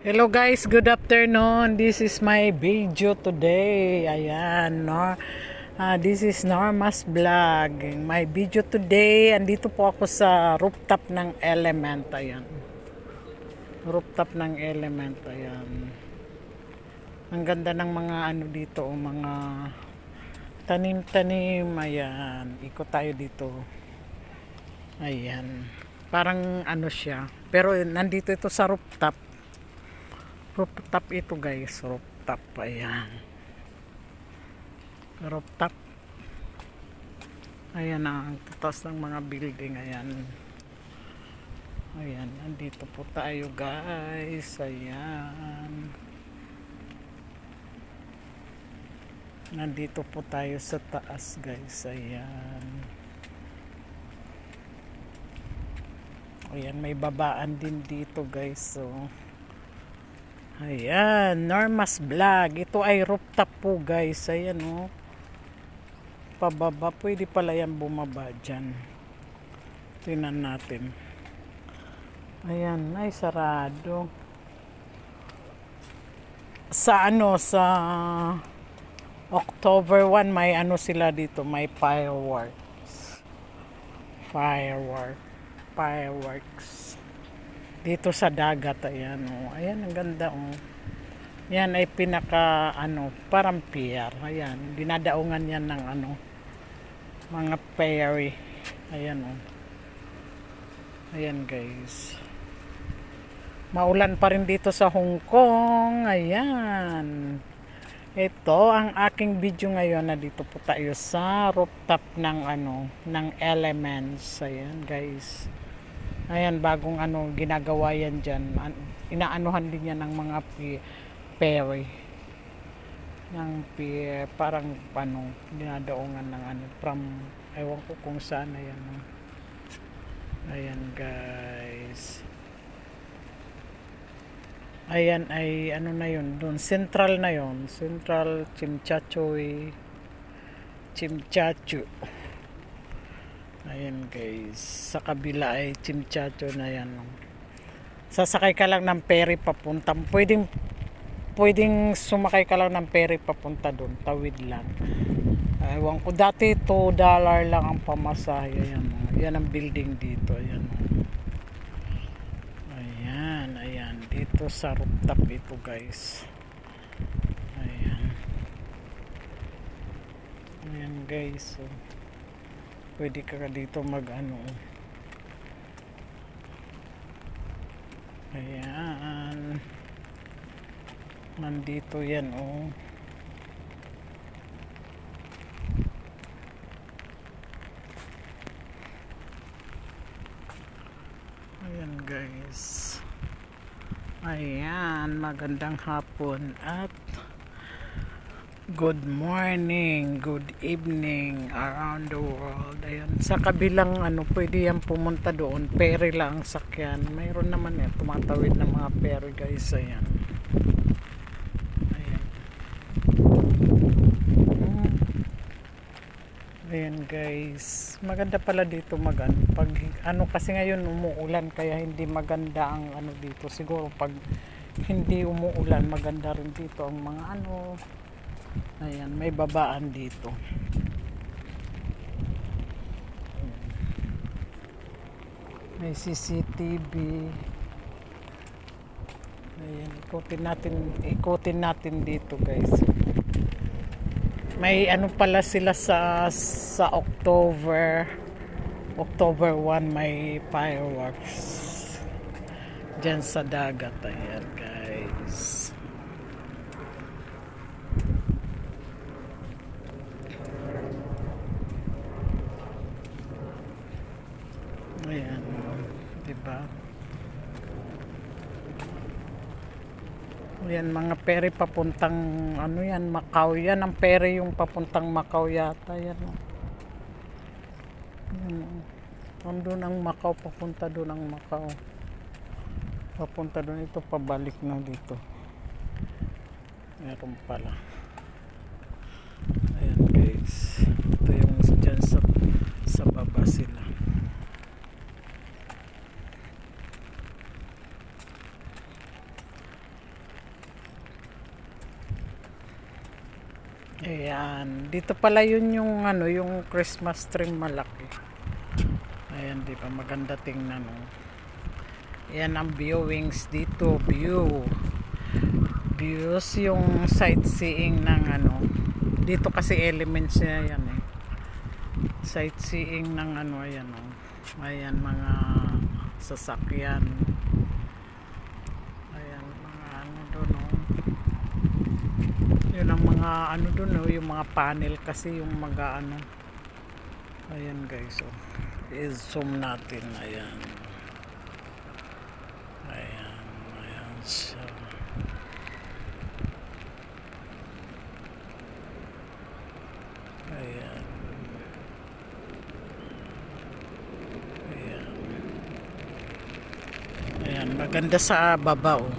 Hello guys, good afternoon. This is my video today. Ayan, no. This is Norma's vlog. My video today, andito po ako sa rooftop ng Element. Ayan. Rooftop ng Element. Ayan. Ang ganda ng mga ano dito, mga tanim-tanim. Ayan. Ikot tayo dito. Ayan. Parang ano siya. Pero nandito ito sa rooftop. Rooftop ito guys, rooftop, ayan. Rooftop. Ayan ang tatas ng mga building, ayan. Ayan, andito po tayo guys, ayan. Nandito po tayo sa taas guys, ayan. Ayan, may babaan din dito guys, so. Ayan, Norma's vlog. Ito ay rooftop po guys. Ayan o. Pababa. Pwede pala yan bumaba dyan. Tingnan natin. Ayan, ay sarado. Sa October 1 may ano sila dito. May fireworks. Fireworks. Dito sa dagat, ayan o. Ayan, ang ganda o. Yan ay pinaka, parang pier. Ayan, dinadaungan yan ng mga ferry. Ayan o. Ayan guys. Maulan pa rin dito sa Hong Kong. Ayan. Ito ang aking video ngayon na dito po tayo sa rooftop ng ng Elements. Ayan guys. Ayan, bagong ginagawa yan dyan. Inaanuhan din yan ng mga ferry. Ng pier, parang dinadaungan ng from, ewan ko kung saan, ayan. Ayan guys. Ayan ay, na yun, doon, central na yun. Central, Chimchachu. Ayan guys, sa kabila ay Chimchacho na yan. Sasakay ka lang ng ferry papunta. Pwedeng sumakay ka lang ng ferry papunta doon. Tawid lang. Ewan ko, dati $2 lang ang pamasahe. Ayan, yan ang building dito. Ayan. Ayan. Dito sa rooftop ito guys. Ayan. Ayan guys. So, pwede ka dito ayan, nandito yan oh. Ayan guys, ayan, magandang hapon at good morning, good evening around the world. Ayan, sa kabilang pwede yan pumunta doon, ferry lang ang sakyan. Mayroon naman tumatawid ng mga ferry guys. Ayan. Ayan guys, maganda pala dito pag kasi ngayon umuulan kaya hindi maganda ang dito. Siguro pag hindi umuulan maganda rin dito ang mga ayan, may babaan dito. May CCTV. Ayan, ikutin natin dito guys. May pala sila sa October 1 may fireworks dyan sa dagat. Ayan guys. Ayan, diba? Ayan, mga ferry papuntang yan, Macau. Yan ang ferry yung papuntang Macau yata. Yan. Doon ang Macau, papunta doon ang Macau. Papunta doon, ito pabalik na dito. Meron pala. Ayan guys. Ito yung dyan sa baba sila. Ayan. Dito pala yun yung ano, yung Christmas tree malaki. Ayan, di ba? Maganda tingnan, oh. Ayan ang viewings dito. Views yung sightseeing ng ano. Dito kasi elements niya yan, eh. Sightseeing ng ano, ayan, oh. Ayan, mga sasakyan. Ayan, mga ano doon, oh. Yun ang mga ano doon, oh, yung mga panel kasi yung mga ano. Ayan guys, oh. I-zoom natin, ayan. Ayan siya. Ayan. Ayan. Ayan, maganda sa baba, oh.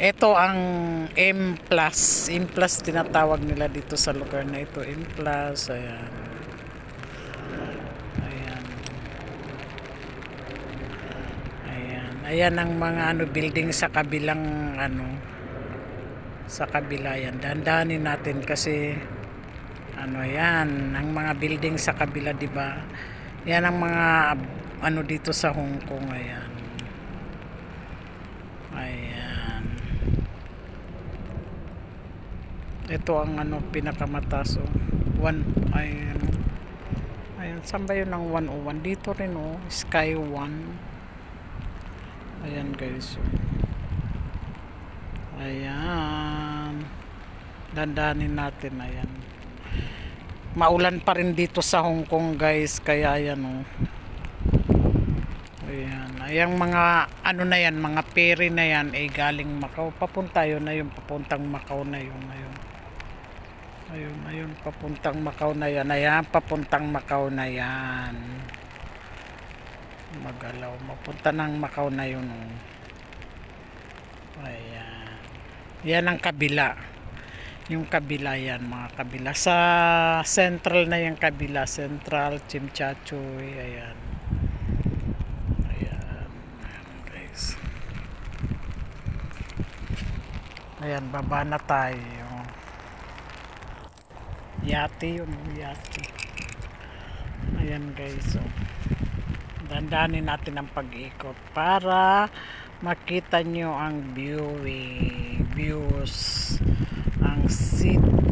Ito ang M+. M+ tinatawag nila dito sa lugar na ito. M+. Ayan. Ayan. Ayan. Ayan ang mga ano building sa kabilang ano. Sa kabila yan. Dandanin natin kasi ano yan. Ang mga building sa kabila, di ba? Yan ang mga ano dito sa Hong Kong. Ayan. Ayan. Ito ang ano pinakamataas, oh. Ayan. Ayan, saan ba yun ang 101? Dito rin, oh. Sky 1. Ayan guys, oh. Ayan. Dandanin natin, ayan. Maulan pa rin dito sa Hong Kong guys, kaya ayan, oh. Ayan. Ayang mga ano na yan, mga ferry na yan ay galing Macau. Papunta yun na yung papuntang Macau na yun. Ayun, papuntang Macau na yan. Ayan, papuntang Macau na yan. Magalaw. Mapunta ng Macau na yun. Oh. Ayan. Yan ang kabila. Yung kabila yan, mga kabila. Sa central na yung kabila. Central, Chimchachoy. Ayan. Ayan. Ayan guys. Ayan, baba na tayo. Yati yun, yati. Ayan guys, oh. Dandanin natin ang pag-ikot para makita nyo ang views, ang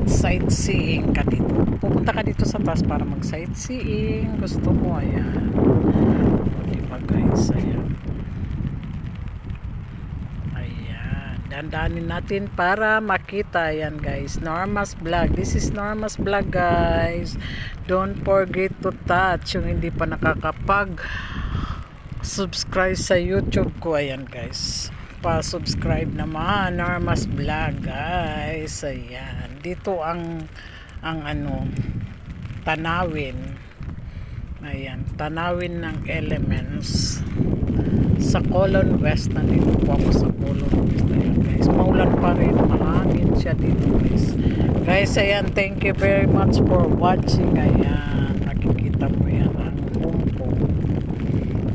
sightseeing ka dito. Pupunta ka dito sa taas para mag sightseeing, gusto mo, ayan. O, diba guys, ayan. Dandanin natin para makita yan guys. Norma's Vlog. This is Norma's Vlog guys. Don't forget to touch yung hindi pa nakakapag subscribe sa YouTube ko. Ayan guys. Pa-subscribe naman Norma's Vlog guys. Ayan. Dito ang ano tanawin. Ayan. Tanawin ng elements. Sa Colon West na dito po ako sa Colon West. Ayan guys, maulan pa rin, mahangin siya dito guys. Ayan, thank you very much for watching. Ayan, nakikita mo yan ang Hong Kong.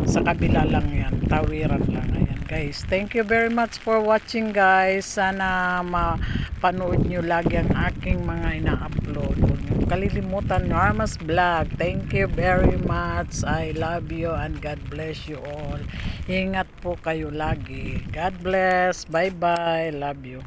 Sa kabila lang yan, tawiran lang. Ayan guys, thank you very much for watching guys. Sana mapanood nyo lagi ang aking mga ina-upload. Huwag nyo kalilimutan Norma's Vlog. Thank you very much. I love you and God bless you all. Ingat po kayo lagi. God bless. Bye bye. Love you.